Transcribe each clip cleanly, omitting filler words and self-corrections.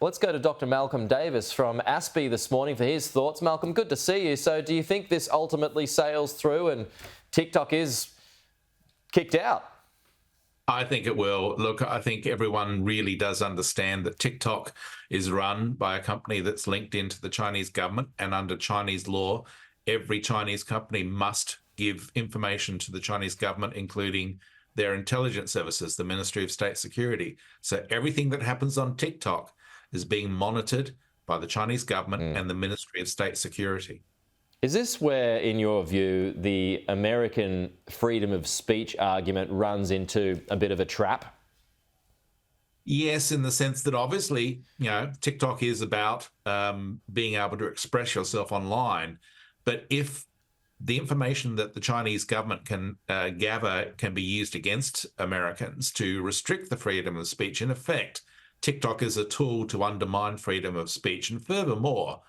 Let's go to Dr. Malcolm Davis from ASPI this morning for his thoughts. Malcolm, good to see you. So do you think this ultimately sails through and TikTok is kicked out? I think it will. Look, I think everyone really does understand that TikTok is run by a company that's linked into the Chinese government, and under Chinese law, every Chinese company must give information to the Chinese government, including their intelligence services, the Ministry of State Security. So everything that happens on TikTok is being monitored by the Chinese government and the Ministry of State Security. Is this where, in your view, the American freedom of speech argument runs into a bit of a trap? Yes, in the sense that obviously, TikTok is about being able to express yourself online. But if the information that the Chinese government can gather can be used against Americans to restrict the freedom of speech, in effect, TikTok is a tool to undermine freedom of speech. And furthermore,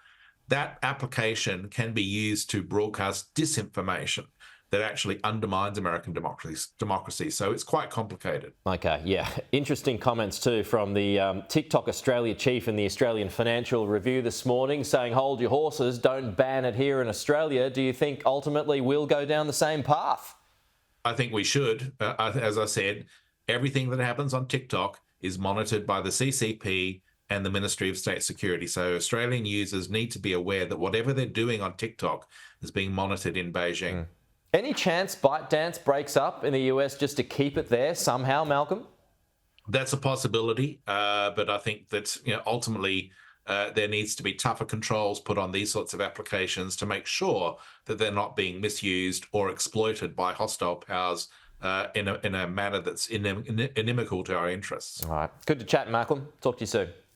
that application can be used to broadcast disinformation that actually undermines American democracy. So it's quite complicated. Okay, yeah. Interesting comments too from the TikTok Australia chief in the Australian Financial Review this morning, saying, hold your horses, don't ban it here in Australia. Do you think ultimately we'll go down the same path? I think we should. As I said, everything that happens on TikTok is monitored by the CCP and the Ministry of State Security. So Australian users need to be aware that whatever they're doing on TikTok is being monitored in Beijing. Any chance ByteDance breaks up in the US just to keep it there somehow, Malcolm? That's a possibility, but I think that ultimately there needs to be tougher controls put on these sorts of applications to make sure that they're not being misused or exploited by hostile powers in a manner that's inimical to our interests. All right. Good to chat, Malcolm. Talk to you soon.